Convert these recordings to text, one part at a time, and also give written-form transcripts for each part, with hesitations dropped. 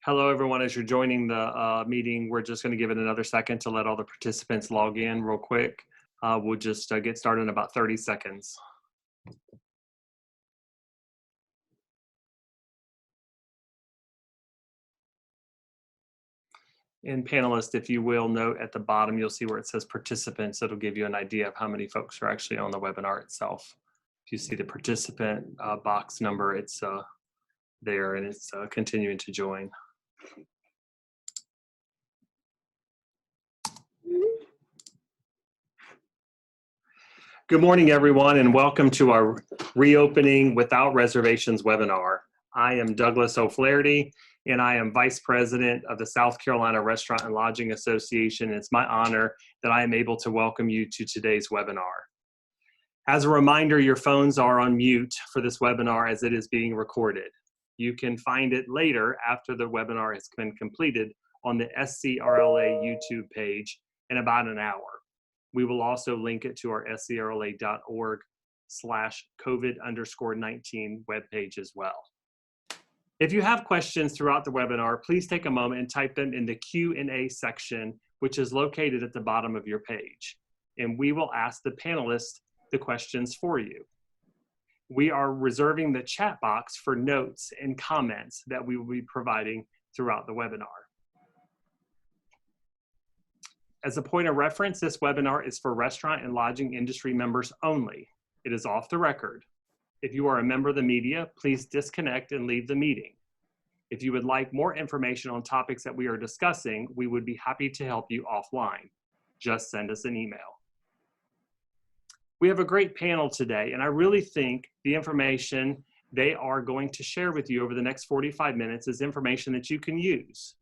Hello, everyone. As you're joining the meeting, we're just going to give it another second to let all the participants log in real quick. We'll just get started in about 30 seconds. And panelists, if you will note at the bottom, you'll see where it says participants. It'll give you an idea of how many folks are actually on the webinar itself. If you see the participant box number, it's there and it's continuing to join. Good morning, everyone, and welcome to our Reopening Without Reservations webinar. I am Douglas O'Flaherty, and I am Vice President of the South Carolina Restaurant and Lodging Association. It's my honor that I am able to welcome you to today's webinar. As a reminder, your phones are on mute for this webinar as it is being recorded. You can find it later after the webinar has been completed on the SCRLA YouTube page in about an hour. We will also link it to our scrla.org/COVID_19 webpage as well. If you have questions throughout the webinar, please take a moment and type them in the Q&A section, which is located at the bottom of your page. And we will ask the panelists the questions for you. We are reserving the chat box for notes and comments that we will be providing throughout the webinar. As a point of reference, this webinar is for restaurant and lodging industry members only. It is off the record. If you are a member of the media, please disconnect and leave the meeting. If you would like more information on topics that we are discussing, we would be happy to help you offline. Just send us an email. We have a great panel today, and I really think the information they are going to share with you over the next 45 minutes is information that you can use.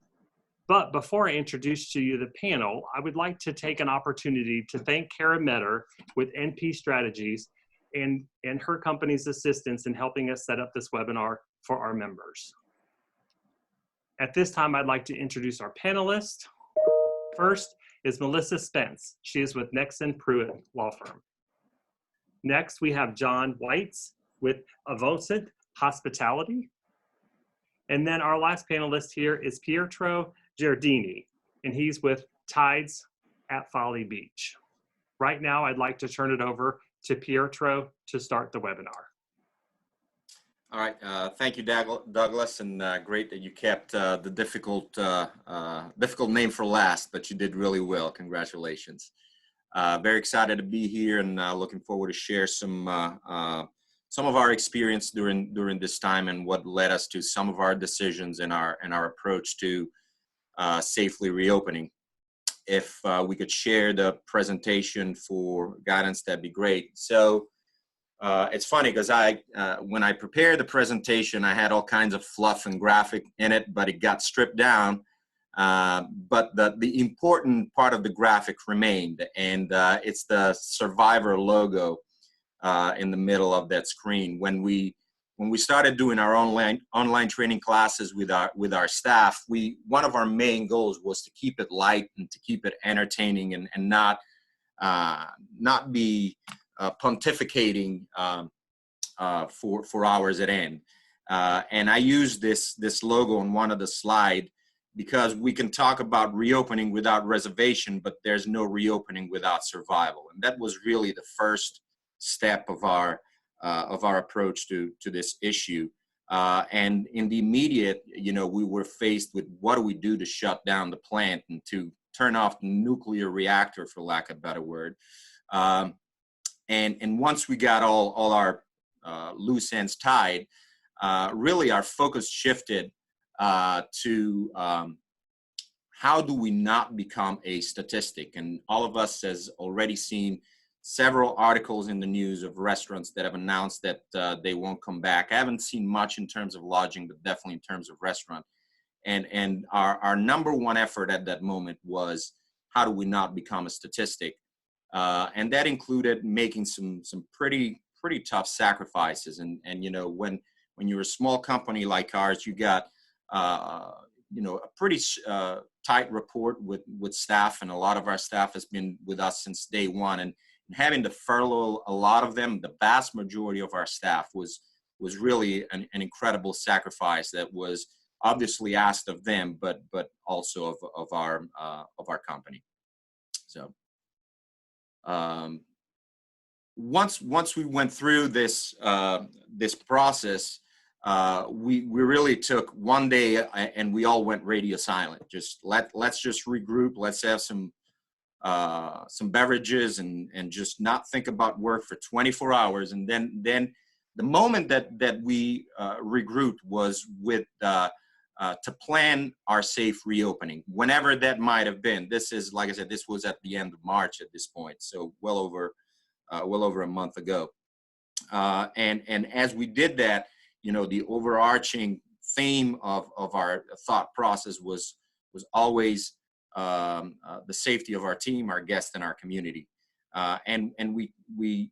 But before I introduce to you the panel, I would like to take an opportunity to thank Kara Metter with NP Strategies and her company's assistance in helping us set up this webinar for our members. At this time, I'd like to introduce our panelists. First is Melissa Spence. She is with Nexsen Pruet Law Firm. Next, we have John Weitz with Avocet Hospitality. And then our last panelist here is Pietro Giardini, and he's with Tides at Folly Beach. Right now, I'd like to turn it over to Pietro to start the webinar. All right, thank you, Douglas, and great that you kept the difficult name for last, but you did really well. Congratulations. Very excited to be here, and looking forward to share some of our experience during this time and what led us to some of our decisions and our approach to safely reopening. If we could share the presentation for guidance, that'd be great. So it's funny because when I prepared the presentation, I had all kinds of fluff and graphic in it, but it got stripped down. But the important part of the graphic remained, and it's the survivor logo in the middle of that screen. When we started doing our online training classes with our staff, one of our main goals was to keep it light and to keep it entertaining and not be pontificating for hours at end. And I used this logo on one of the slides because we can talk about reopening without reservation, but there's no reopening without survival. And that was really the first step of our approach to this issue. And in the immediate, we were faced with what do we do to shut down the plant and to turn off the nuclear reactor, for lack of a better word. And once we got all our loose ends tied, really our focus shifted to how do we not become a statistic? And all of us has already seen several articles in the news of restaurants that have announced that they won't come back. I haven't seen much in terms of lodging, but definitely in terms of restaurant. And our number one effort at that moment was how do we not become a statistic? And that included making some pretty tough sacrifices. And when you're a small company like ours, you got a pretty tight rapport with staff, and a lot of our staff has been with us since day one. And having to furlough a lot of them, the vast majority of our staff was really an incredible sacrifice that was obviously asked of them, but also of our company. So once we went through this this process, we really took one day and we all went radio silent. Just let's just regroup. Let's have some beverages and just not think about work for 24 hours. And then the moment that we regrouped was with to plan our safe reopening, whenever that might have been. This is, like I said, this was at the end of March at this point, so well over a month ago. And as we did that, you know, the overarching theme of our thought process was always the safety of our team, our guests, and our community. And we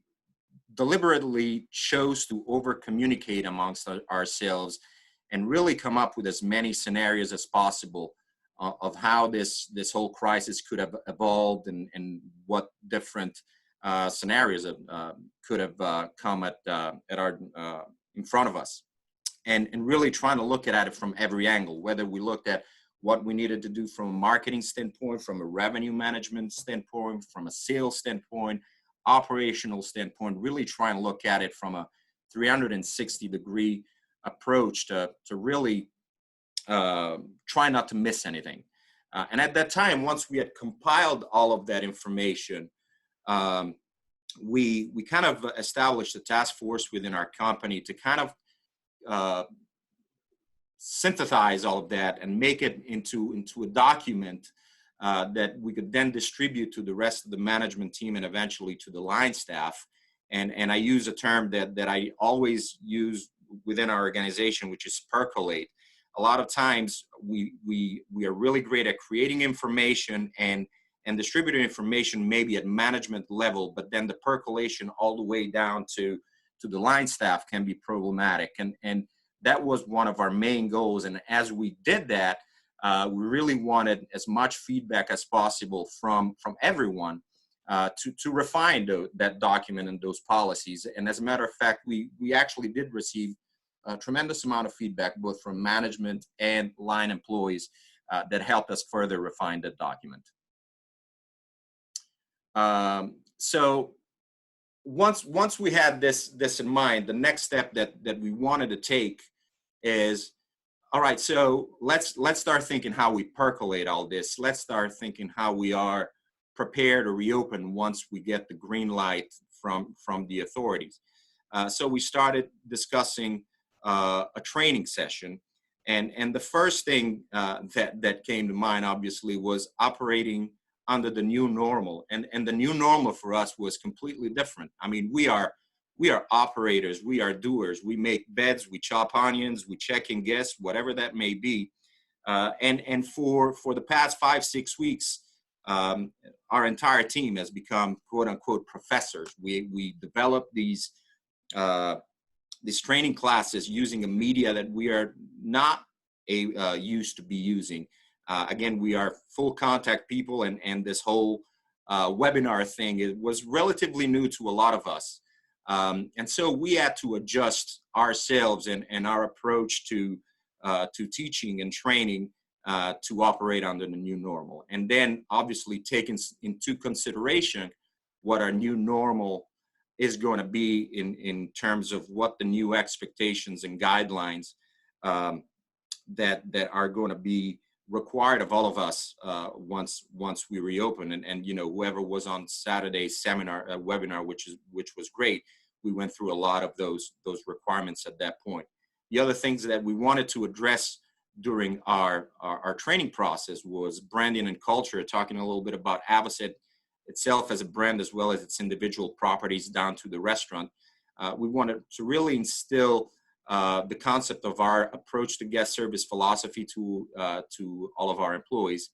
deliberately chose to over communicate amongst ourselves and really come up with as many scenarios as possible of how this whole crisis could have evolved and what different scenarios could have come at our in front of us, and really trying to look at it from every angle, whether we looked at what we needed to do from a marketing standpoint, from a revenue management standpoint, from a sales standpoint, operational standpoint, really trying to look at it from a 360-degree approach to really try not to miss anything. And at that time, once we had compiled all of that information, we kind of established a task force within our company to kind of synthesize all of that and make it into a document that we could then distribute to the rest of the management team and eventually to the line staff. And I use a term that I always use within our organization, which is percolate. A lot of times we are really great at creating information and distributing information maybe at management level, but then the percolation all the way down to the line staff can be problematic. And that was one of our main goals. And as we did that, we really wanted as much feedback as possible from everyone to refine that document and those policies. And as a matter of fact, we actually did receive a tremendous amount of feedback, both from management and line employees, that helped us further refine that document. So once we had this in mind, the next step that we wanted to take is, all right, so let's start thinking how we percolate all this. Let's start thinking how we are prepared to reopen once we get the green light from the authorities. So we started discussing a training session, and the first thing that came to mind, obviously, was operating under the new normal. And the new normal for us was completely different. I mean, we are operators, we are doers, we make beds, we chop onions, we check in guests, whatever that may be. And for the past 5-6 weeks, our entire team has become quote unquote professors. We developed these training classes using a media that we are not used to be using. Again, we are full contact people, and this whole webinar thing was relatively new to a lot of us. And so we had to adjust ourselves and our approach to teaching and training to operate under the new normal. And then obviously taking into consideration what our new normal is going to be in terms of what the new expectations and guidelines that are going to be required of all of us once we reopen. And you know, whoever was on Saturday's webinar, which was great, we went through a lot of those requirements at that point. The other things that we wanted to address during our training process was branding and culture, talking a little bit about Avocet itself as a brand, as well as its individual properties down to the restaurant. We wanted to really instill the concept of our approach to guest service philosophy to all of our employees.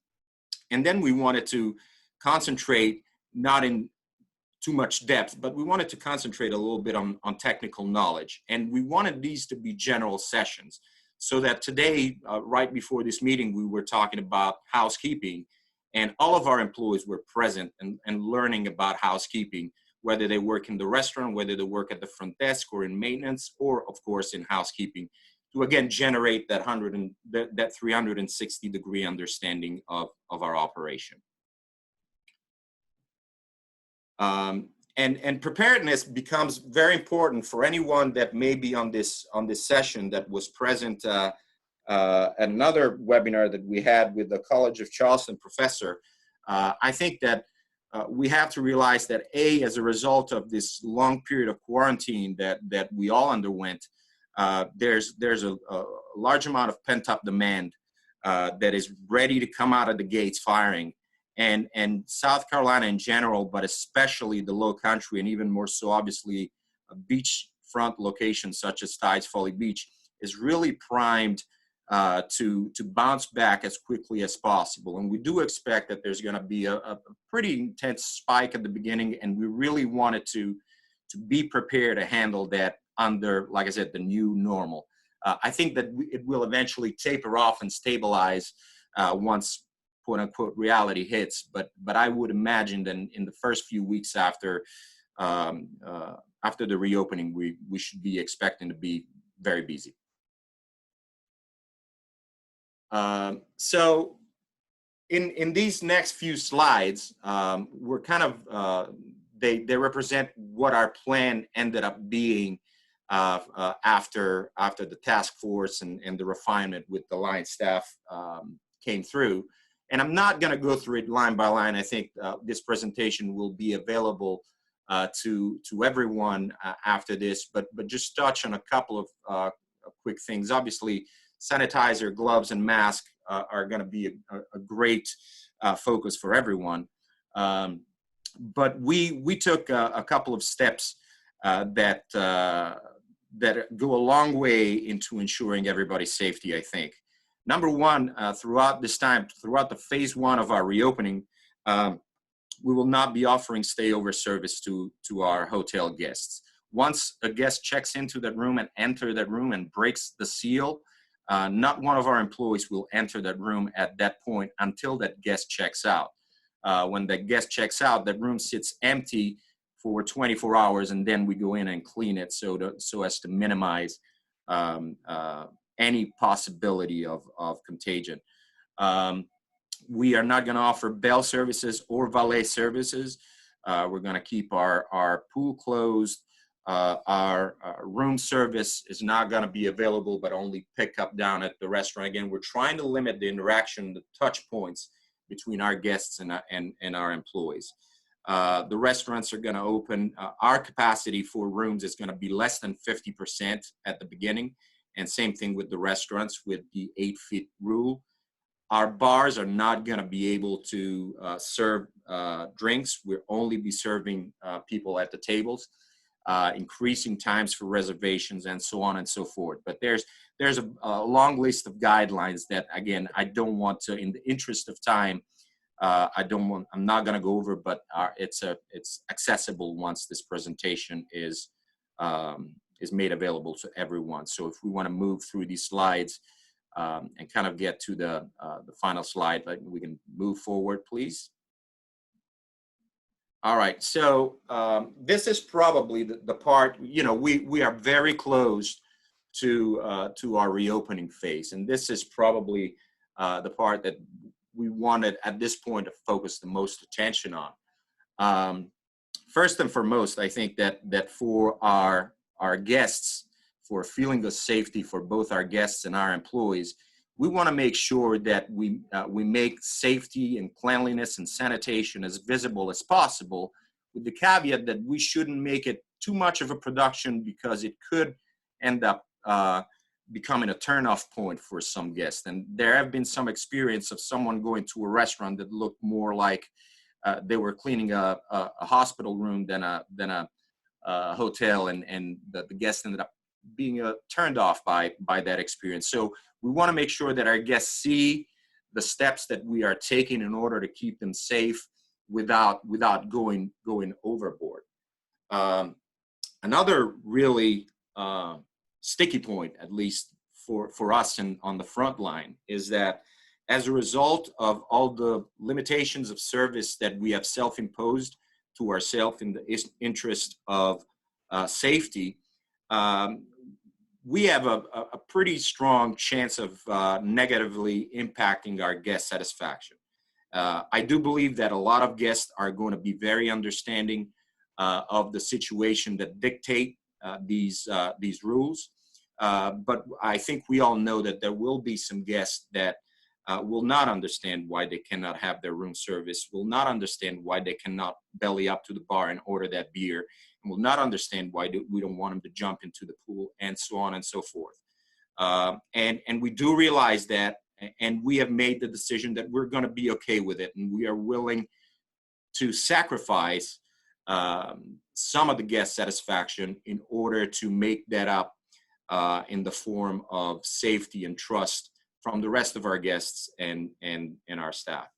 And then we wanted to concentrate, not in too much depth, but we wanted to concentrate a little bit on technical knowledge. And we wanted these to be general sessions, so that today, right before this meeting, we were talking about housekeeping, and all of our employees were present and learning about housekeeping, whether they work in the restaurant, whether they work at the front desk or in maintenance, or of course in housekeeping, again generate that 360-degree understanding of our operation. And preparedness becomes very important for anyone that may be on this session that was present at another webinar that we had with the College of Charleston professor. I think that we have to realize that as a result of this long period of quarantine that we all underwent, there's a large amount of pent-up demand that is ready to come out of the gates firing. And South Carolina in general, but especially the Low Country, and even more so, obviously, a beachfront location such as Tides Folly Beach is really primed to bounce back as quickly as possible. And we do expect that there's going to be a pretty intense spike at the beginning, and we really wanted to be prepared to handle that under, like I said, the new normal. I think that it will eventually taper off and stabilize once quote unquote reality hits, but I would imagine that in the first few weeks after the reopening, we should be expecting to be very busy. So in these next few slides, we're kind of they represent what our plan ended up being after the task force and the refinement with the line staff came through. And I'm not going to go through it line by line. I think this presentation will be available to everyone after this, but just touch on a couple of quick things. Obviously, sanitizer, gloves, and mask are going to be a great focus for everyone. But we took a couple of steps that go a long way into ensuring everybody's safety, I think. Number one, throughout the phase one of our reopening, we will not be offering stayover service to our hotel guests. Once a guest checks into that room and enters that room and breaks the seal, not one of our employees will enter that room at that point until that guest checks out. When that guest checks out, that room sits empty for 24 hours, and then we go in and clean it so as to minimize any possibility of contagion. We are not going to offer bell services or valet services. We're going to keep our pool closed. Our room service is not going to be available, but only pick up down at the restaurant. Again, we're trying to limit the interaction, the touch points between our guests and our employees. The restaurants are going to open. Our capacity for rooms is going to be less than 50% at the beginning. And same thing with the restaurants with the 8-feet rule. Our bars are not going to be able to serve drinks. We'll only be serving people at the tables, increasing times for reservations, and so on and so forth. But there's a long list of guidelines that, again, I don't want to, in the interest of time, I'm not going to go over, but it's accessible once this presentation is made available to everyone. So if we want to move through these slides and kind of get to the final slide, we can move forward, please. All right, so this is probably the part, we are very close to our reopening phase, and this is probably the part that we wanted at this point to focus the most attention on. First and foremost, I think that for our guests, for a feeling of safety for both our guests and our employees, we want to make sure that we make safety and cleanliness and sanitation as visible as possible, with the caveat that we shouldn't make it too much of a production because it could end up becoming a turn-off point for some guests. And there have been some experience of someone going to a restaurant that looked more like they were cleaning a hospital room than a hotel, and the guests ended up being turned off by that experience. So we want to make sure that our guests see the steps that we are taking in order to keep them safe without going overboard. Another really sticky point, at least for us on the front line, is that as a result of all the limitations of service that we have self-imposed to ourselves in the interest of safety, we have a pretty strong chance of negatively impacting our guest satisfaction. I do believe that a lot of guests are going to be very understanding of the situation that dictate these rules. But I think we all know that there will be some guests that will not understand why they cannot have their room service, will not understand why they cannot belly up to the bar and order that beer, and will not understand why we don't want them to jump into the pool, and so on and so forth. And we do realize that, and we have made the decision that we're going to be okay with it, and we are willing to sacrifice some of the guest satisfaction in order to make that up in the form of safety and trust from the rest of our guests and our staff.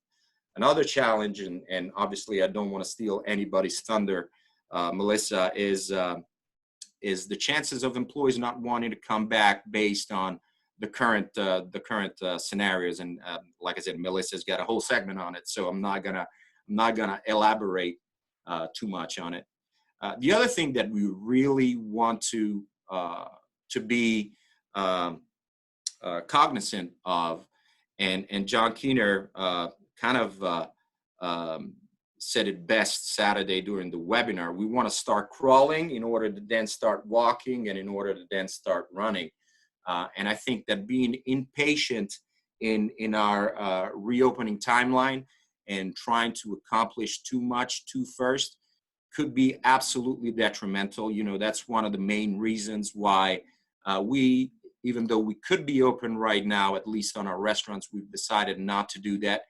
Another challenge, and obviously I don't want to steal anybody's thunder, Melissa, is the chances of employees not wanting to come back based on the current scenarios. And like I said, Melissa's got a whole segment on it, so I'm not gonna elaborate too much on it. The other thing that we really want to be cognizant of, and John Keener kind of said it best Saturday during the webinar. We want to start crawling in order to then start walking, and in order to then start running. And I think that being impatient in our reopening timeline and trying to accomplish too much too first could be absolutely detrimental. You know, that's one of the main reasons why we, even though we could be open right now, at least on our restaurants, we've decided not to do that.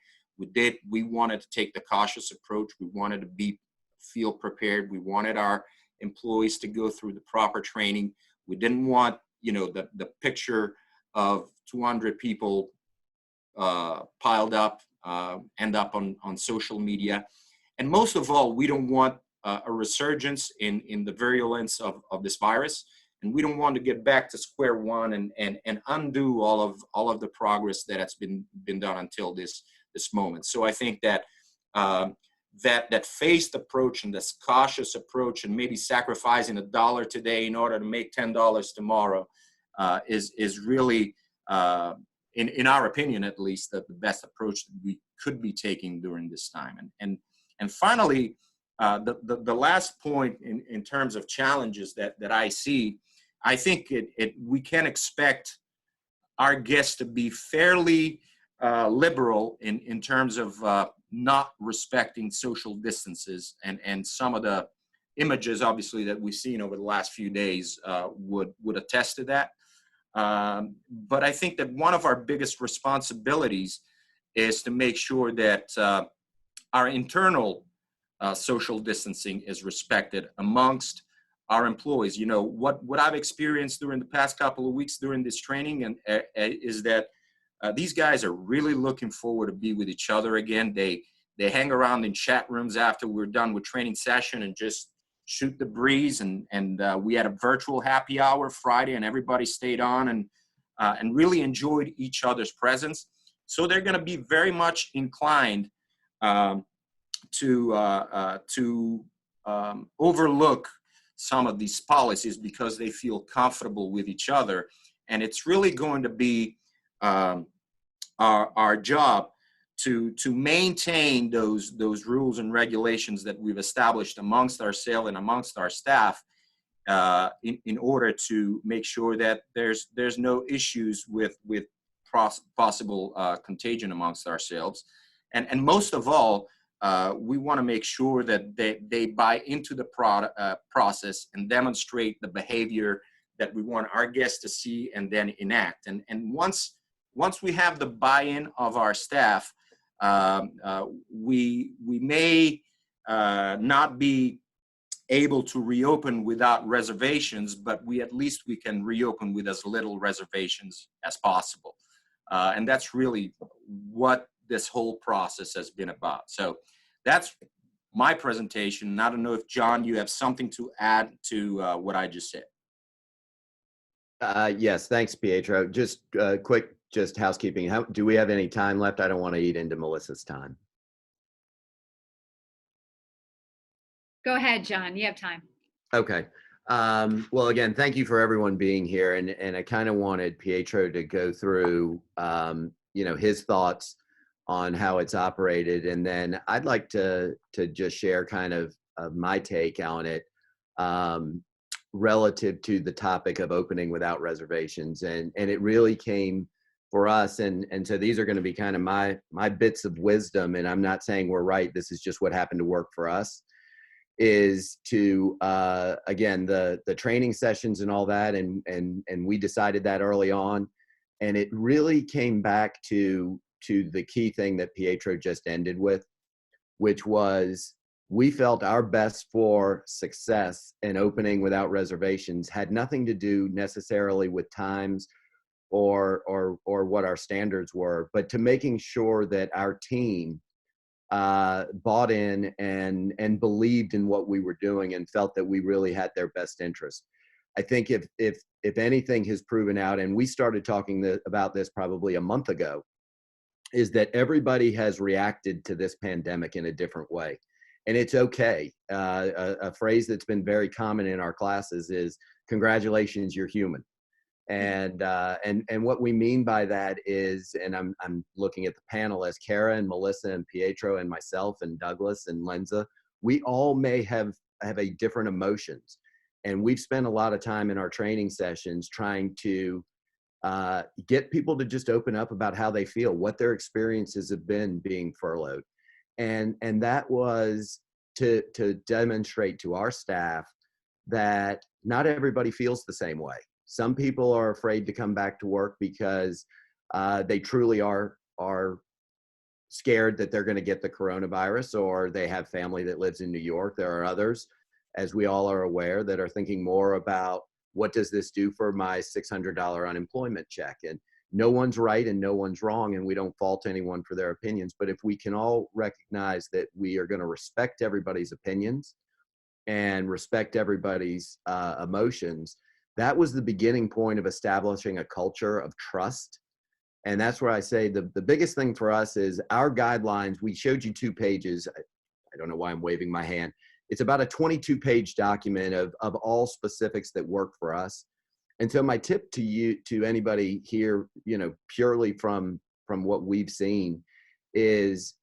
We wanted to take the cautious approach. We wanted to feel prepared. We wanted our employees to go through the proper training. We didn't want, you know, the picture of 200 people piled up, end up on social media. And most of all, we don't want a resurgence in the virulence of this virus. And we don't want to get back to square one and undo all of the progress that has been done until this moment. So I think that that phased approach and this cautious approach, and maybe sacrificing $1 today in order to make $10 tomorrow, is really, in our opinion at least, the best approach that we could be taking during this time. And finally, the last point in terms of challenges that I see, I think we can expect our guests to be fairly liberal in terms of not respecting social distances, and some of the images obviously that we've seen over the last few days would attest to that. But I think that one of our biggest responsibilities is to make sure that our internal social distancing is respected amongst our employees. You know, what I've experienced during the past couple of weeks during this training is that these guys are really looking forward to be with each other again. They hang around in chat rooms after we're done with training session and just shoot the breeze. And we had a virtual happy hour Friday, and everybody stayed on and really enjoyed each other's presence. So they're going to be very much inclined to overlook some of these policies because they feel comfortable with each other. And it's really going to be our job to maintain those rules and regulations that we've established amongst ourselves and amongst our staff in order to make sure that there's no issues with possible contagion amongst ourselves. And most of all, we want to make sure that they buy into the process and demonstrate the behavior that we want our guests to see and then enact. And once we have the buy-in of our staff, we may not be able to reopen without reservations, but at least we can reopen with as little reservations as possible. And that's really what this whole process has been about. So that's my presentation. And I don't know if, John, you have something to add to what I just said. Yes, thanks, Pietro. Just quick, just housekeeping. Do we have any time left? I don't want to eat into Melissa's time. Go ahead, John. You have time. Okay. Well, again, thank you for everyone being here. And I kind of wanted Pietro to go through, his thoughts on how it's operated. And then I'd like to just share kind of my take on it relative to the topic of opening without reservations. And it really came for us. And so these are going to be kind of my bits of wisdom. And I'm not saying we're right. This is just what happened to work for us. Is to again the training sessions and all that, and we decided that early on, and it really came back to the key thing that Pietro just ended with, which was we felt our best for success in opening without reservations had nothing to do necessarily with times or what our standards were, but to making sure that our team bought in and believed in what we were doing and felt that we really had their best interest. I think if anything has proven out, and we started talking about this probably a month ago, is that everybody has reacted to this pandemic in a different way. And it's okay. A phrase that's been very common in our classes is, congratulations, you're human. And what we mean by that is, and I'm looking at the panelists, Kara and Melissa and Pietro and myself and Douglas and Lenza, we all may have a different emotions. And we've spent a lot of time in our training sessions trying to get people to just open up about how they feel, what their experiences have been being furloughed. And that was to demonstrate to our staff that not everybody feels the same way. Some people are afraid to come back to work because they truly are scared that they're going to get the coronavirus, or they have family that lives in New York. There are others, as we all are aware, that are thinking more about, what does this do for my $600 unemployment check? And no one's right and no one's wrong, and we don't fault anyone for their opinions. But if we can all recognize that we are going to respect everybody's opinions and respect everybody's emotions, that was the beginning point of establishing a culture of trust. And that's where I say the biggest thing for us is our guidelines. We showed you 2 pages. I don't know why I'm waving my hand. It's about a 22-page document of all specifics that work for us. And so my tip to you, to anybody here, purely from what we've seen, is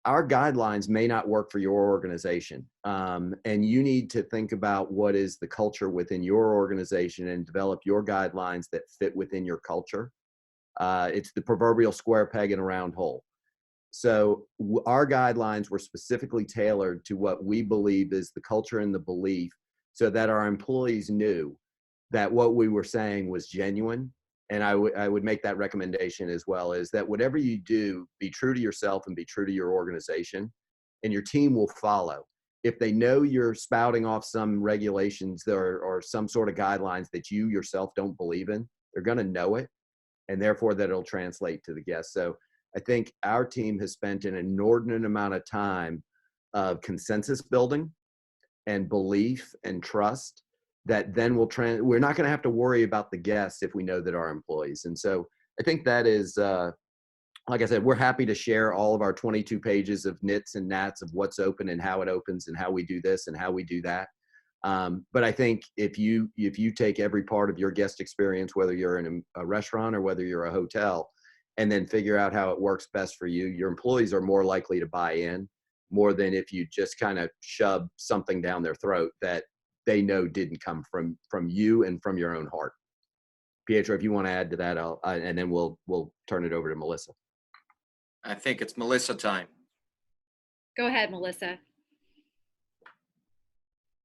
our guidelines may not work for your organization. And you need to think about what is the culture within your organization and develop your guidelines that fit within your culture. It's the proverbial square peg in a round hole. So our guidelines were specifically tailored to what we believe is the culture and the belief, so that our employees knew that what we were saying was genuine. And I would make that recommendation as well, is that whatever you do, be true to yourself and be true to your organization, and your team will follow. If they know you're spouting off some regulations or some sort of guidelines that you yourself don't believe in, they're going to know it, and therefore that it'll translate to the guests. So I think our team has spent an inordinate amount of time of consensus building and belief and trust that then we're not going to have to worry about the guests if we know that our employees. And so I think that is, like I said, we're happy to share all of our 22 pages of nits and nats of what's open and how it opens and how we do this and how we do that. But I think if you take every part of your guest experience, whether you're in a restaurant or whether you're a hotel, and then figure out how it works best for you, your employees are more likely to buy in, more than if you just kind of shove something down their throat that they know didn't come from you and from your own heart. Pietro, if you want to add to that, and then we'll turn it over to Melissa. I think it's Melissa time. Go ahead, Melissa.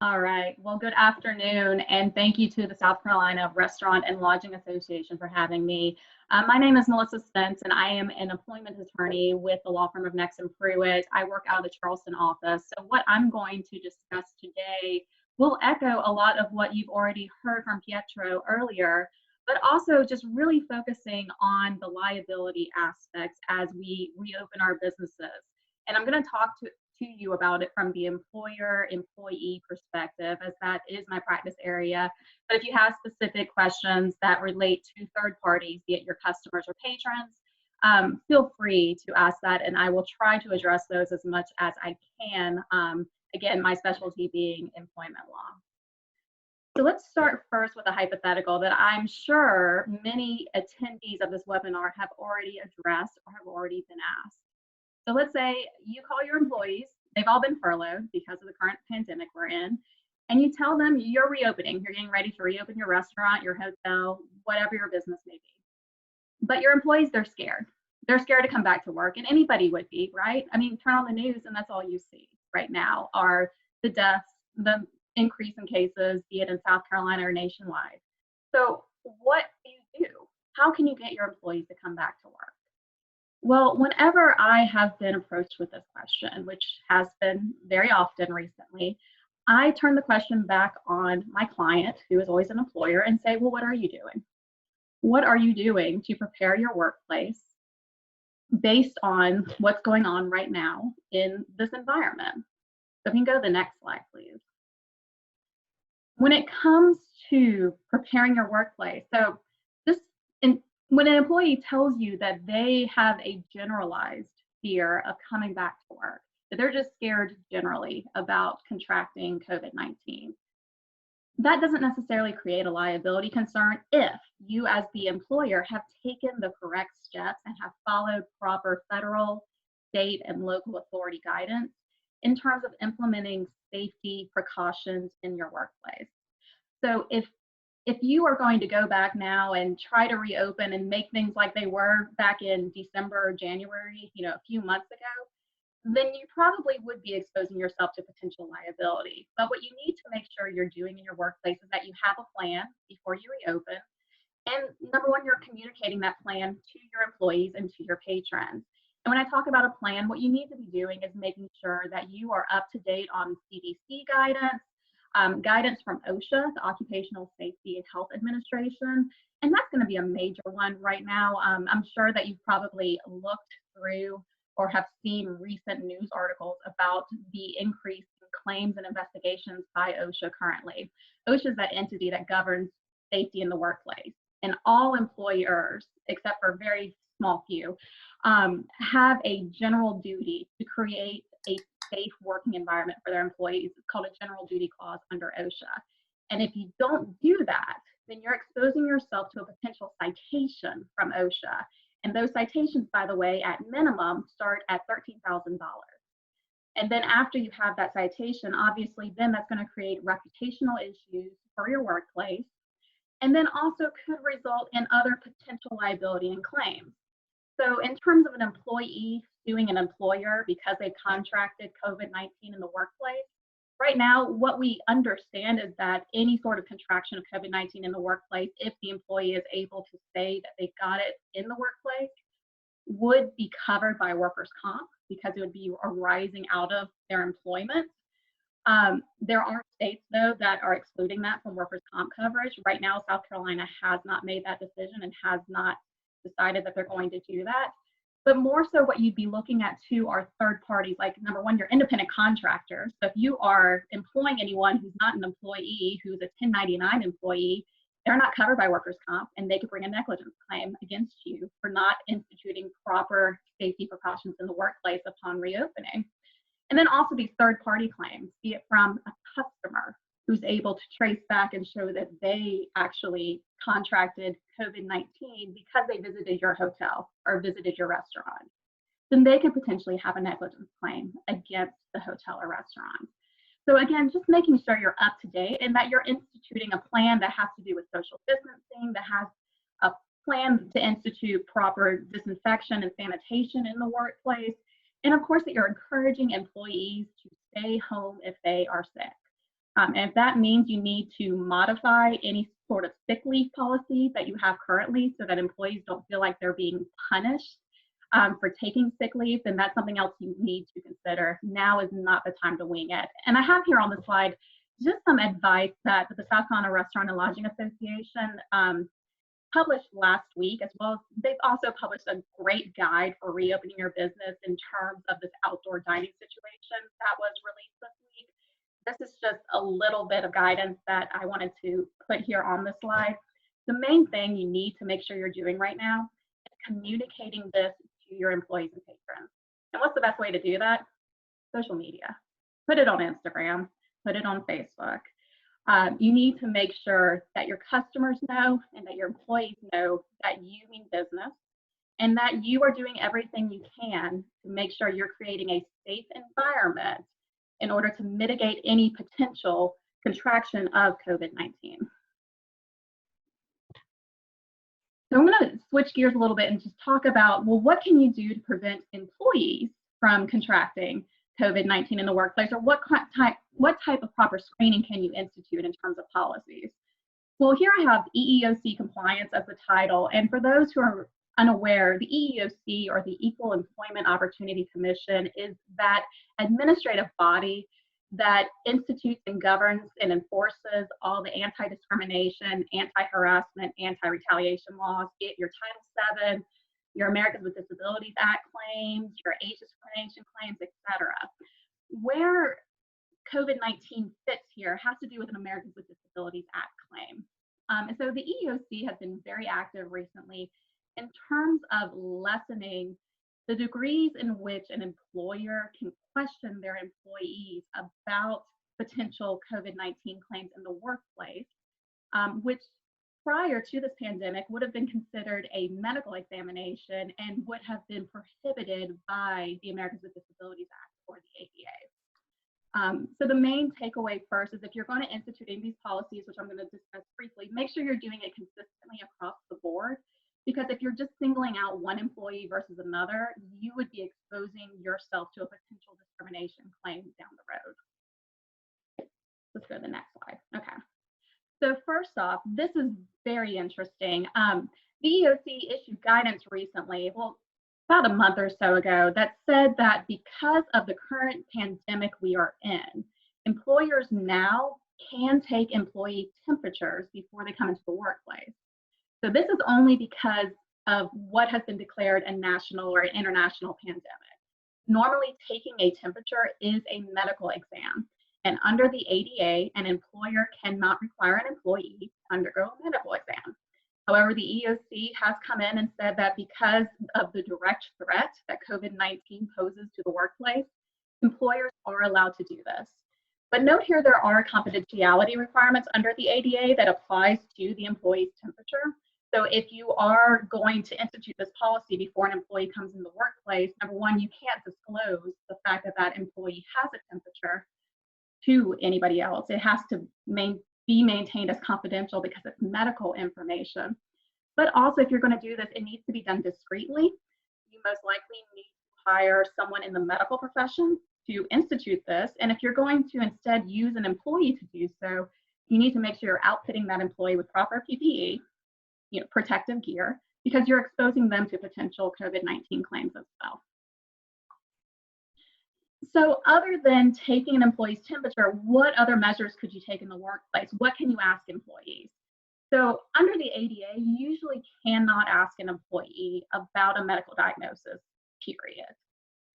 All right. Well, good afternoon, and thank you to the South Carolina Restaurant and Lodging Association for having me. My name is Melissa Spence, and I am an employment attorney with the law firm of Nexsen Pruet. I work out of the Charleston office. So what I'm going to discuss today will echo a lot of what you've already heard from Pietro earlier, but also just really focusing on the liability aspects as we reopen our businesses. And I'm going to talk to you about it from the employer-employee perspective, as that is my practice area. But if you have specific questions that relate to third parties, be it your customers or patrons, feel free to ask that, and I will try to address those as much as I can. Again, my specialty being employment law. So let's start first with a hypothetical that I'm sure many attendees of this webinar have already addressed or have already been asked. So let's say you call your employees, they've all been furloughed because of the current pandemic we're in, and you tell them you're reopening, you're getting ready to reopen your restaurant, your hotel, whatever your business may be. But your employees, they're scared. They're scared to come back to work, and anybody would be, right? I mean, turn on the news and that's all you see right now are the deaths, the increase in cases, be it in South Carolina or nationwide. So what do you do? How can you get your employees to come back to work? Well, whenever I have been approached with this question, which has been very often recently, I turn the question back on my client, who is always an employer, and say, well, what are you doing? What are you doing to prepare your workplace based on what's going on right now in this environment? So if you can go to the next slide, please. When it comes to preparing your workplace, so when an employee tells you that they have a generalized fear of coming back to work, that they're just scared generally about contracting COVID-19, that doesn't necessarily create a liability concern if you as the employer have taken the correct steps and have followed proper federal, state, and local authority guidance in terms of implementing safety precautions in your workplace. So if you are going to go back now and try to reopen and make things like they were back in December or January, a few months ago, then you probably would be exposing yourself to potential liability. But what you need to make sure you're doing in your workplace is that you have a plan before you reopen. And number one, you're communicating that plan to your employees and to your patrons. And when I talk about a plan, what you need to be doing is making sure that you are up to date on CDC guidance, guidance from OSHA, the Occupational Safety and Health Administration, and that's going to be a major one right now. I'm sure that you've probably looked through or have seen recent news articles about the increase in claims and investigations by OSHA currently. OSHA is that entity that governs safety in the workplace, and all employers, except for a very small few, have a general duty to create a safe working environment for their employees. It's called a general duty clause under OSHA. And if you don't do that, then you're exposing yourself to a potential citation from OSHA. And those citations, by the way, at minimum start at $13,000. And then after you have that citation, obviously then that's going to create reputational issues for your workplace, and then also could result in other potential liability and claims. So in terms of an employee suing an employer because they contracted COVID-19 in the workplace, right now what we understand is that any sort of contraction of COVID-19 in the workplace, if the employee is able to say that they got it in the workplace, would be covered by workers' comp because it would be arising out of their employment. There are states, though, that are excluding that from workers' comp coverage. Right now, South Carolina has not made that decision and has not decided that they're going to do that. But more so what you'd be looking at too are third parties, like number one, your independent contractors. So if you are employing anyone who's not an employee, who's a 1099 employee, they're not covered by workers' comp, and they could bring a negligence claim against you for not instituting proper safety precautions in the workplace upon reopening. And then also these third-party claims, be it from a customer who's able to trace back and show that they actually contracted COVID-19 because they visited your hotel or visited your restaurant, then they could potentially have a negligence claim against the hotel or restaurant. So again, just making sure you're up to date and that you're instituting a plan that has to do with social distancing, that has a plan to institute proper disinfection and sanitation in the workplace, and of course that you're encouraging employees to stay home if they are sick. And if that means you need to modify any sort of sick leave policy that you have currently so that employees don't feel like they're being punished for taking sick leave, then that's something else you need to consider. Now is not the time to wing it. And I have here on the slide just some advice that the South Carolina Restaurant and Lodging Association published last week, as well as they've also published a great guide for reopening your business in terms of this outdoor dining situation that was released this week. This is just a little bit of guidance that I wanted to put here on the slide. The main thing you need to make sure you're doing right now is communicating this to your employees and patrons. And what's the best way to do that? Social media. Put it on Instagram, put it on Facebook. You need to make sure that your customers know and that your employees know that you mean business and that you are doing everything you can to make sure you're creating a safe environment in order to mitigate any potential contraction of COVID-19. So I'm going to switch gears a little bit and just talk about, well, what can you do to prevent employees from contracting COVID-19 in the workplace, or what type of proper screening can you institute in terms of policies? Well, here I have EEOC compliance as the title, and for those who are unaware, the EEOC, or the Equal Employment Opportunity Commission, is that administrative body that institutes and governs and enforces all the anti-discrimination, anti-harassment, anti-retaliation laws, be it your Title VII, your Americans with Disabilities Act claims, your age discrimination claims, etc. Where COVID-19 fits here has to do with an Americans with Disabilities Act claim. And so the EEOC has been very active recently in terms of lessening the degrees in which an employer can question their employees about potential COVID-19 claims in the workplace, which prior to this pandemic would have been considered a medical examination and would have been prohibited by the Americans with Disabilities Act, or the ADA. So the main takeaway first is, if you're going to institute any of these policies, which I'm going to discuss briefly, make sure you're doing it consistently across the board. Because if you're just singling out one employee versus another, you would be exposing yourself to a potential discrimination claim down the road. Let's go to the next slide. Okay. So first off, this is very interesting. The EEOC issued guidance recently, well, about a month or so ago, that said that because of the current pandemic we are in, employers now can take employee temperatures before they come into the workplace. So this is only because of what has been declared a national or an international pandemic. Normally, taking a temperature is a medical exam, and under the ADA, an employer cannot require an employee to undergo a medical exam. However, the EEOC has come in and said that because of the direct threat that COVID-19 poses to the workplace, employers are allowed to do this. But note here, there are confidentiality requirements under the ADA that applies to the employee's temperature. So if you are going to institute this policy before an employee comes in the workplace, number one, you can't disclose the fact that that employee has a temperature to anybody else. It has to be maintained as confidential because it's medical information. But also, if you're going to do this, it needs to be done discreetly. You most likely need to hire someone in the medical profession to institute this. And if you're going to instead use an employee to do so, you need to make sure you're outfitting that employee with proper PPE, protective gear, because you're exposing them to potential COVID-19 claims as well. So other than taking an employee's temperature, what other measures could you take in the workplace? What can you ask employees? So under the ADA, you usually cannot ask an employee about a medical diagnosis, period.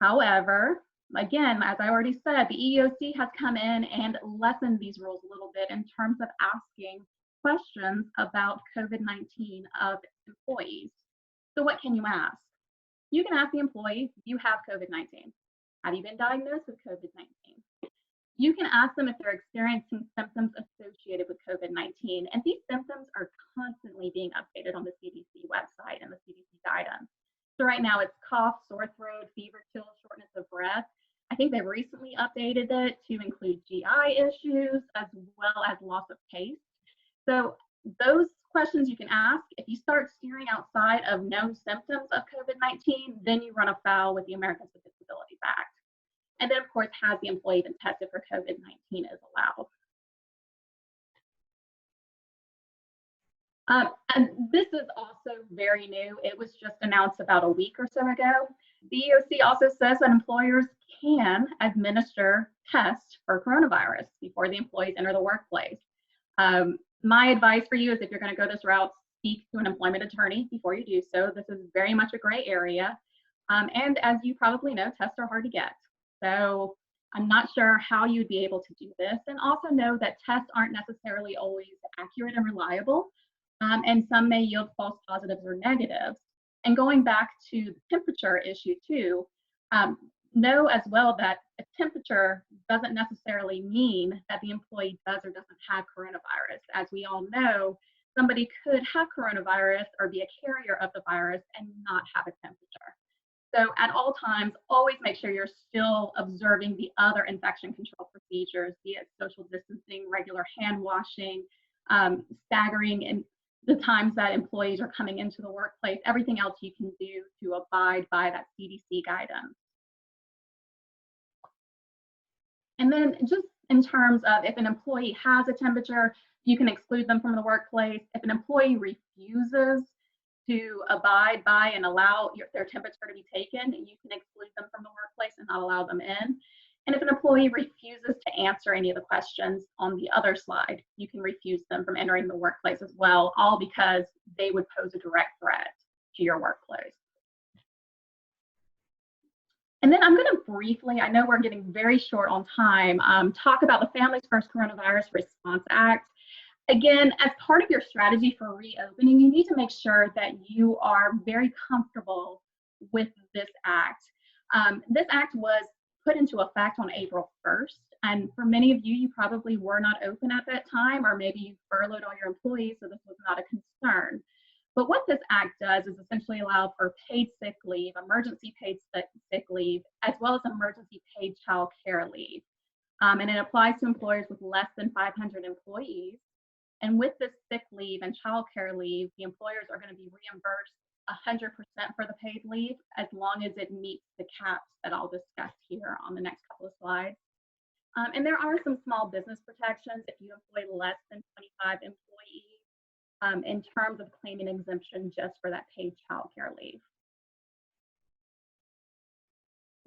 However, again, as I already said, the EEOC has come in and lessened these rules a little bit in terms of asking questions about COVID-19 of employees. So what can you ask? You can ask the employee, you have COVID-19. Have you been diagnosed with COVID-19? You can ask them if they're experiencing symptoms associated with COVID-19, and these symptoms are constantly being updated on the CDC website and the CDC guidance. So right now it's cough, sore throat, fever, chills, shortness of breath. I think they've recently updated it to include GI issues as well as loss of taste. So those questions you can ask. If you start steering outside of known symptoms of COVID-19, then you run afoul with the Americans with Disabilities Act. And then, of course, has the employee been tested for COVID-19 is allowed. And this is also very new. It was just announced about a week or so ago. The EEOC also says that employers can administer tests for coronavirus before the employees enter the workplace. My advice for you is, if you're going to go this route, speak to an employment attorney before you do so. This is very much a gray area. And as you probably know, tests are hard to get. So I'm not sure how you'd be able to do this. And also know that tests aren't necessarily always accurate and reliable. And some may yield false positives or negatives. And going back to the temperature issue too, know as well that a temperature doesn't necessarily mean that the employee does or doesn't have coronavirus. As we all know, somebody could have coronavirus or be a carrier of the virus and not have a temperature. So at all times, always make sure you're still observing the other infection control procedures, be it social distancing, regular hand washing, staggering in the times that employees are coming into the workplace, everything else you can do to abide by that CDC guidance. And then just in terms of if an employee has a temperature, you can exclude them from the workplace. If an employee refuses to abide by and allow their temperature to be taken, you can exclude them from the workplace and not allow them in. And if an employee refuses to answer any of the questions on the other slide, you can refuse them from entering the workplace as well, all because they would pose a direct threat to your workplace. And then I'm going to briefly, I know we're getting very short on time, talk about the Families First Coronavirus Response Act. Again, as part of your strategy for reopening, you need to make sure that you are very comfortable with this act. This act was put into effect on April 1st. And for many of you, you probably were not open at that time, or maybe you furloughed all your employees, so this was not a concern. But what this act does is essentially allow for paid sick leave, emergency paid sick leave, as well as emergency paid child care leave. And it applies to employers with less than 500 employees. And with this sick leave and child care leave, the employers are going to be reimbursed 100% for the paid leave as long as it meets the caps that I'll discuss here on the next couple of slides. And there are some small business protections if you employ less than 25 employees in terms of claiming exemption just for that paid child care leave.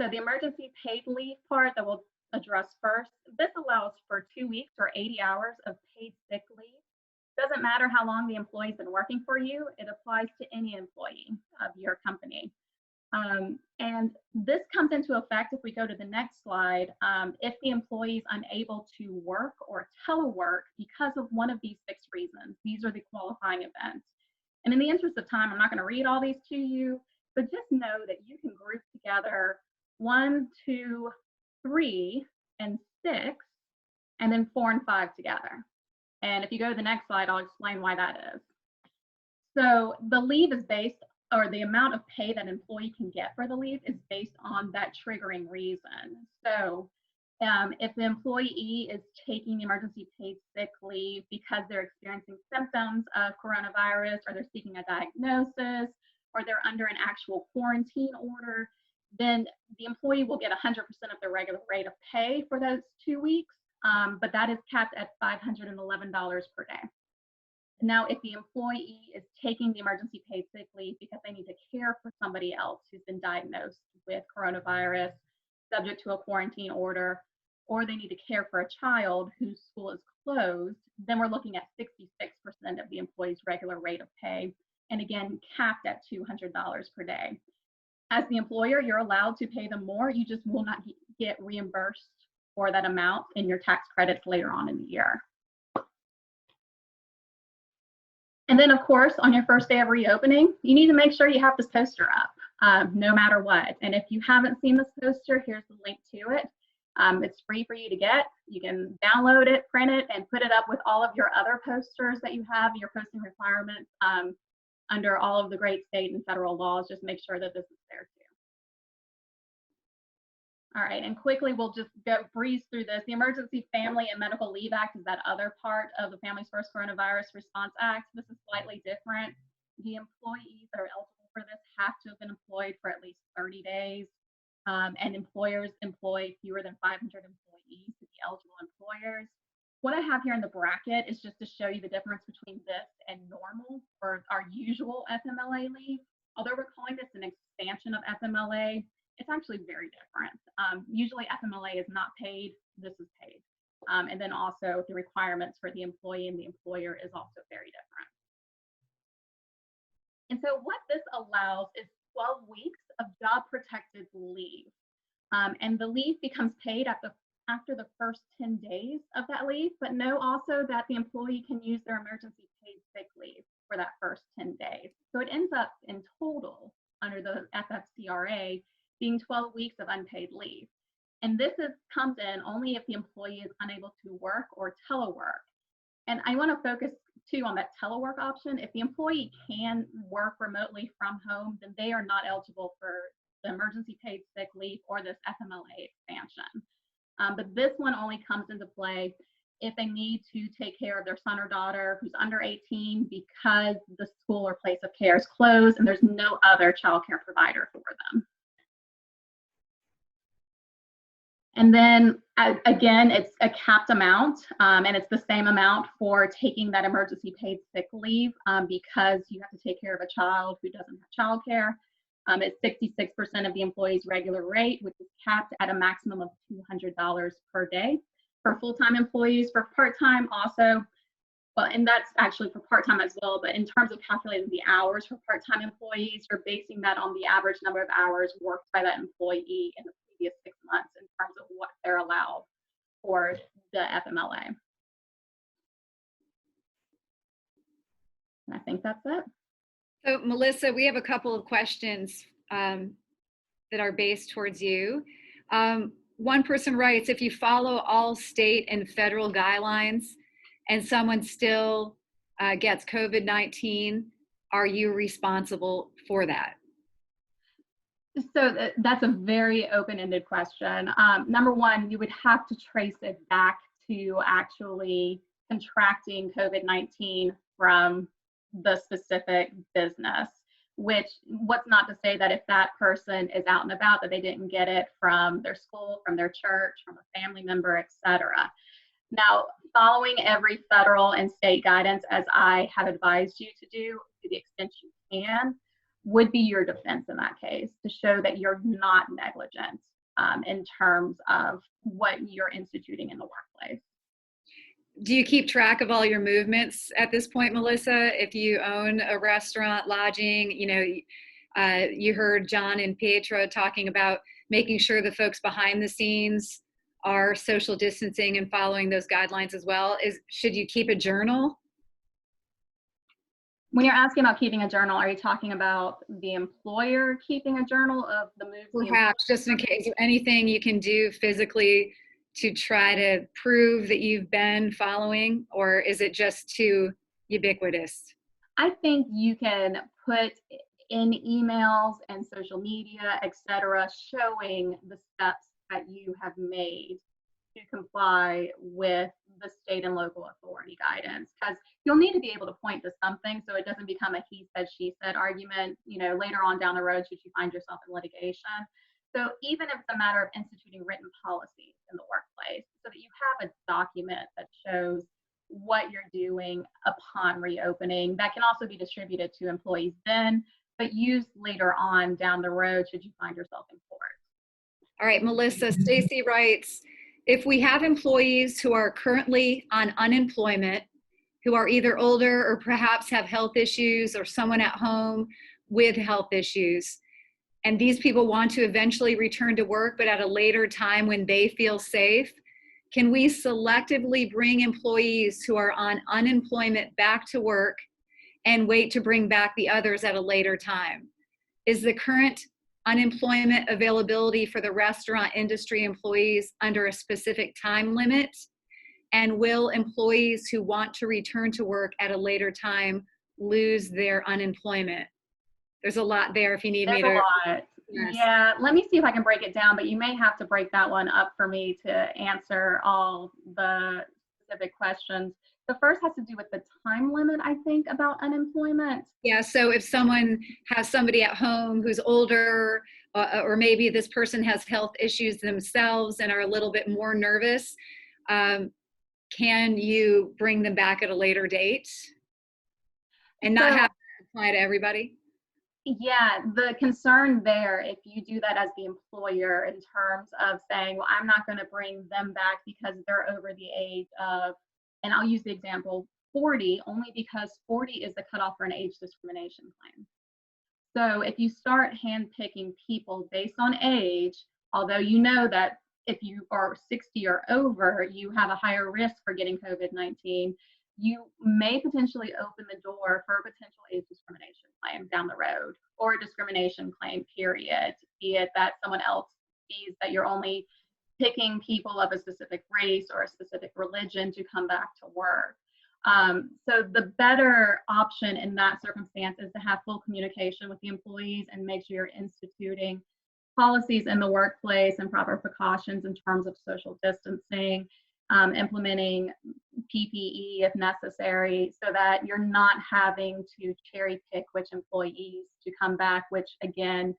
So the emergency paid leave part that we'll address first, this allows for 2 weeks or 80 hours of paid sick leave. Doesn't matter how long the employee's been working for you, it applies to any employee of your company. And this comes into effect if we go to the next slide, if the employee is unable to work or telework because of one of these 6 reasons. These are the qualifying events. And in the interest of time, I'm not going to read all these to you, but just know that you can group together 1, 2, 3, and 6, and then 4 and 5 together. And if you go to the next slide, I'll explain why that is. So the leave is based, or the amount of pay that an employee can get for the leave is based on that triggering reason. So if the employee is taking emergency paid sick leave because they're experiencing symptoms of coronavirus, or they're seeking a diagnosis, or they're under an actual quarantine order, then the employee will get 100% of their regular rate of pay for those 2 weeks, but that is capped at $511 per day. Now, if the employee is taking the emergency paid sick leave because they need to care for somebody else who's been diagnosed with coronavirus, subject to a quarantine order, or they need to care for a child whose school is closed, then we're looking at 66% of the employee's regular rate of pay, and again, capped at $200 per day. As the employer, you're allowed to pay them more, you just will not get reimbursed for that amount in your tax credits later on in the year. And then, of course, on your first day of reopening, you need to make sure you have this poster up, no matter what. And if you haven't seen this poster, here's the link to it. It's free for you to get. You can download it, print it, and put it up with all of your other posters that you have, your posting requirements under all of the great state and federal laws. Just make sure that this is there too. All right, and quickly we'll just breeze through this. The Emergency Family and Medical Leave Act is that other part of the Families First Coronavirus Response Act. This is slightly different. The employees that are eligible for this have to have been employed for at least 30 days, and employers employ fewer than 500 employees to be eligible employers. What I have here in the bracket is just to show you the difference between this and normal, or our usual FMLA leave. Although we're calling this an expansion of FMLA, it's actually very different. Usually FMLA is not paid, this is paid. And then also the requirements for the employee and the employer is also very different. And so what this allows is 12 weeks of job protected leave. And the leave becomes paid after the first 10 days of that leave, but know also that the employee can use their emergency paid sick leave for that first 10 days. So it ends up in total under the FFCRA being 12 weeks of unpaid leave. And this comes in only if the employee is unable to work or telework. And I want to focus too on that telework option. If the employee can work remotely from home, then they are not eligible for the emergency paid sick leave or this FMLA expansion. But this one only comes into play if they need to take care of their son or daughter who's under 18 because the school or place of care is closed and there's no other child care provider for them. And then again, it's a capped amount, and it's the same amount for taking that emergency paid sick leave because you have to take care of a child who doesn't have child care. It's 66% of the employee's regular rate, which is capped at a maximum of $200 per day. For full-time employees, for part-time also, well, and that's actually for part-time as well, but in terms of calculating the hours for part-time employees, you're basing that on the average number of hours worked by that employee in the previous 6 months in terms of what they're allowed for the FMLA. And I think that's it. So Melissa, we have a couple of questions that are based towards you. One person writes, if you follow all state and federal guidelines and someone still gets COVID-19, are you responsible for that? So that's a very open-ended question. Number one, you would have to trace it back to actually contracting COVID-19 from the specific business, which what's not to say that if that person is out and about that they didn't get it from their school, from their church, from a family member, etc. Now, following every federal and state guidance, as I have advised you to do to the extent you can, would be your defense in that case, to show that you're not negligent in terms of what you're instituting in the workplace. Do you keep track of all your movements at this point, Melissa? If you own a restaurant, lodging, you heard John and Pietro talking about making sure the folks behind the scenes are social distancing and following those guidelines as well. Should you keep a journal? When you're asking about keeping a journal, are you talking about the employer keeping a journal of the moves? Perhaps, just in case, is there anything you can do physically to try to prove that you've been following, or is it just too ubiquitous? I think you can put in emails and social media, etc., showing the steps that you have made to comply with the state and local authority guidance, because you'll need to be able to point to something so it doesn't become a he said, she said argument, later on down the road should you find yourself in litigation. So even if it's a matter of instituting written policies in the workplace so that you have a document that shows what you're doing upon reopening, that can also be distributed to employees then, but used later on down the road should you find yourself in court. All right, Melissa, Stacy writes, if we have employees who are currently on unemployment, who are either older or perhaps have health issues or someone at home with health issues, and these people want to eventually return to work, but at a later time when they feel safe, can we selectively bring employees who are on unemployment back to work and wait to bring back the others at a later time? Is the current unemployment availability for the restaurant industry employees under a specific time limit? And will employees who want to return to work at a later time lose their unemployment? There's a lot there if you need me to. There's a lot. Yes. Yeah, let me see if I can break it down, but you may have to break that one up for me to answer all the specific questions. The first has to do with the time limit, I think, about unemployment. Yeah, so if someone has somebody at home who's older, or maybe this person has health issues themselves and are a little bit more nervous, can you bring them back at a later date and not have to apply to everybody? Yeah, the concern there, if you do that as the employer in terms of saying, well, I'm not going to bring them back because they're over the age of, and I'll use the example 40, only because 40 is the cutoff for an age discrimination claim. So if you start handpicking people based on age, although you know that if you are 60 or over, you have a higher risk for getting COVID-19, you may potentially open the door for a potential age discrimination claim down the road, or a discrimination claim, period, be it that someone else sees that you're only picking people of a specific race or a specific religion to come back to work. So the better option in that circumstance is to have full communication with the employees and make sure you're instituting policies in the workplace and proper precautions in terms of social distancing, implementing PPE if necessary, so that you're not having to cherry pick which employees to come back, which again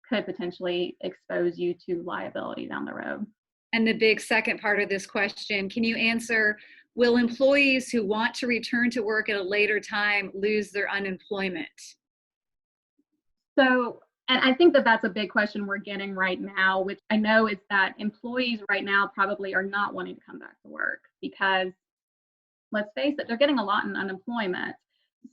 could potentially expose you to liability down the road. And the big second part of this question, can you answer, will employees who want to return to work at a later time lose their unemployment? So, and I think that that's a big question we're getting right now, which I know is that employees right now probably are not wanting to come back to work because, let's face it, they're getting a lot in unemployment.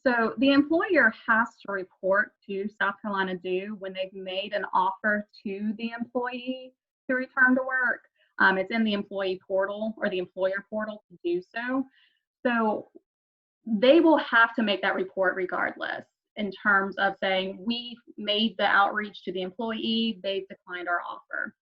So the employer has to report to South Carolina Due when they've made an offer to the employee to return to work. It's in the employee portal or the employer portal to do so. So they will have to make that report regardless, in terms of saying, we made the outreach to the employee, they've declined our offer.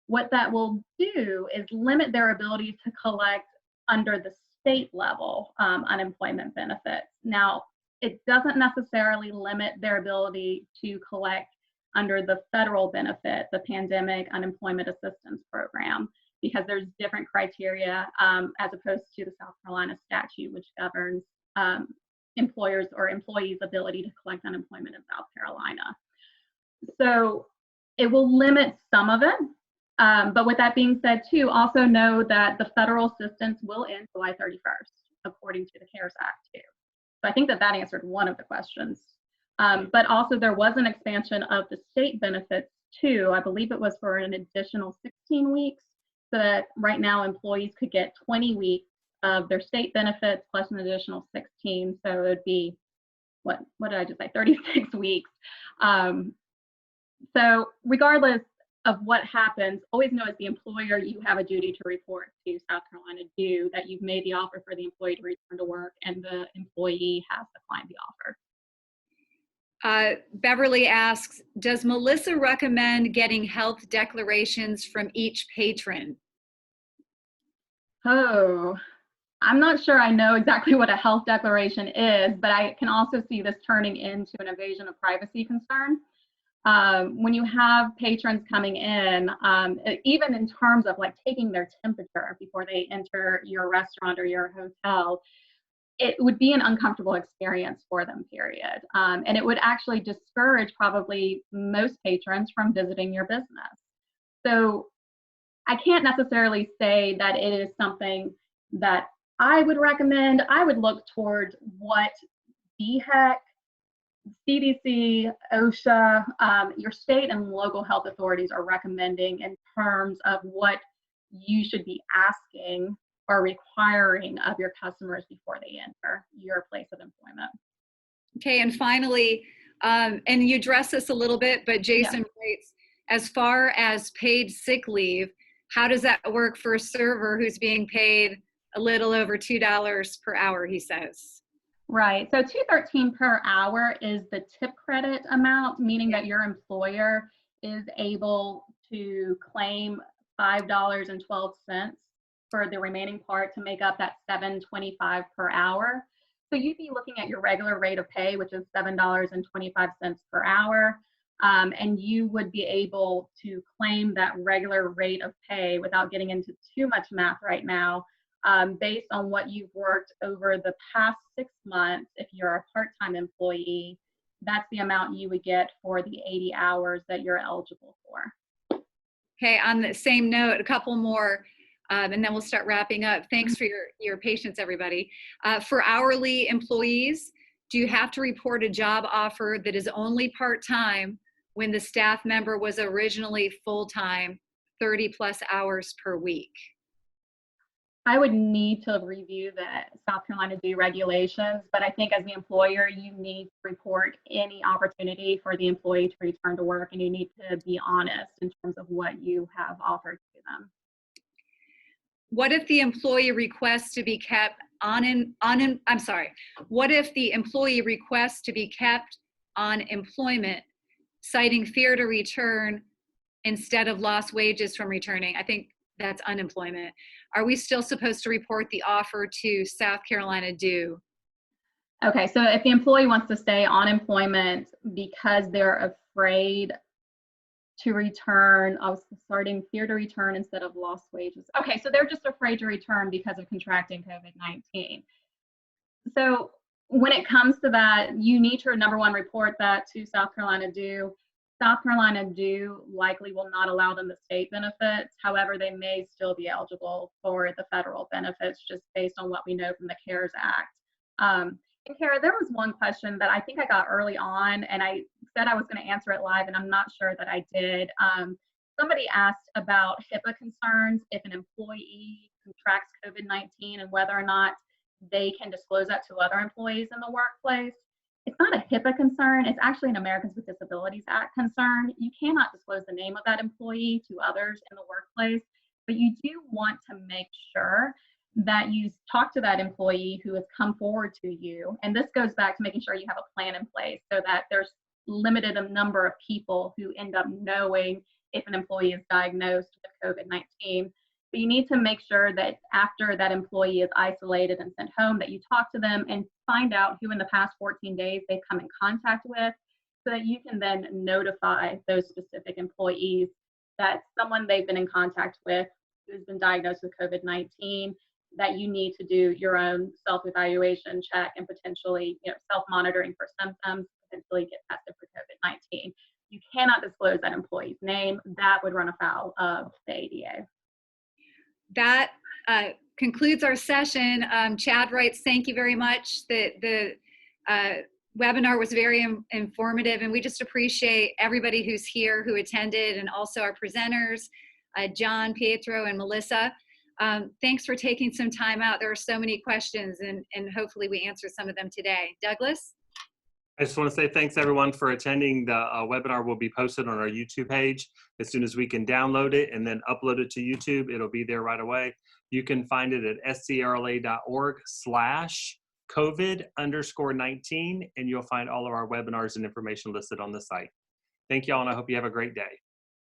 What that will do is limit their ability to collect under the state level unemployment benefits. Now, it doesn't necessarily limit their ability to collect under the federal benefit, the Pandemic Unemployment Assistance Program, because there's different criteria as opposed to the South Carolina statute, which governs employers or employees' ability to collect unemployment in South Carolina. So it will limit some of it. But with that being said, too, also know that the federal assistance will end July 31st, according to the CARES Act, too. So I think that that answered one of the questions. But also there was an expansion of the state benefits, too. I believe it was for an additional 16 weeks, so that right now employees could get 20 weeks of their state benefits plus an additional 16. So it would be, what did I just say, 36 weeks. So regardless of what happens, always know as the employer, you have a duty to report to South Carolina Due that you've made the offer for the employee to return to work and the employee has declined the offer. Beverly asks, does Melissa recommend getting health declarations from each patron? Oh, I'm not sure I know exactly what a health declaration is, but I can also see this turning into an invasion of privacy concern. When you have patrons coming in, even in terms of like taking their temperature before they enter your restaurant or your hotel, it would be an uncomfortable experience for them, period. And it would actually discourage probably most patrons from visiting your business. So I can't necessarily say that it is something that I would recommend. I would look towards what DHEC, CDC, OSHA, your state and local health authorities are recommending in terms of what you should be asking or requiring of your customers before they enter your place of employment. Okay, and finally, and you addressed this a little bit, but Jason writes, as far as paid sick leave, how does that work for a server who's being paid a little over $2 per hour, he says? Right, so $2.13 per hour is the tip credit amount, meaning that your employer is able to claim $5.12 for the remaining part to make up that $7.25 per hour. So you'd be looking at your regular rate of pay, which is $7.25 per hour, and you would be able to claim that regular rate of pay without getting into too much math right now, based on what you've worked over the past 6 months. If you're a part-time employee, that's the amount you would get for the 80 hours that you're eligible for. Okay, on the same note, a couple more, and then we'll start wrapping up. Thanks for your patience, everybody. For hourly employees, do you have to report a job offer that is only part-time when the staff member was originally full-time, 30 plus hours per week? I would need to review the South Carolina Due regulations, but I think as the employer, you need to report any opportunity for the employee to return to work, and you need to be honest in terms of what you have offered to them. What if the employee requests to be kept what if the employee requests to be kept on employment, citing fear to return instead of lost wages from returning? I think that's unemployment. Are we still supposed to report the offer to South Carolina due? Okay, so if the employee wants to stay on employment because they're afraid to return, I was starting fear to return instead of lost wages. Okay, so they're just afraid to return because of contracting COVID-19. So when it comes to that, you need to, number one, report that to South Carolina due. South Carolina due likely will not allow them the state benefits. However, they may still be eligible for the federal benefits just based on what we know from the CARES Act. And Kara, there was one question that I think I got early on, and I said I was going to answer it live, and I'm not sure that I did. Somebody asked about HIPAA concerns if an employee contracts COVID-19 and whether or not they can disclose that to other employees in the workplace. It's not a HIPAA concern. It's actually an Americans with Disabilities Act concern. You cannot disclose the name of that employee to others in the workplace, but you do want to make sure that you talk to that employee who has come forward to you. And this goes back to making sure you have a plan in place so that there's limited a number of people who end up knowing if an employee is diagnosed with COVID-19. But you need to make sure that after that employee is isolated and sent home, that you talk to them and find out who in the past 14 days they've come in contact with, so that you can then notify those specific employees that someone they've been in contact with who's been diagnosed with COVID-19, that you need to do your own self-evaluation check and potentially, self-monitoring for symptoms, potentially get tested for COVID-19. You cannot disclose that employee's name. That would run afoul of the ADA. That concludes our session. Chad writes, thank you very much. The webinar was very informative, and we just appreciate everybody who's here, who attended, and also our presenters, John, Pietro, and Melissa. Thanks for taking some time out. There are so many questions, and hopefully we answer some of them today. Douglas? I just want to say thanks everyone for attending. The webinar will be posted on our YouTube page as soon as we can download it and then upload it to YouTube. It'll be there right away. You can find it at scrla.org/COVID_19, and you'll find all of our webinars and information listed on the site. Thank you all, and I hope you have a great day.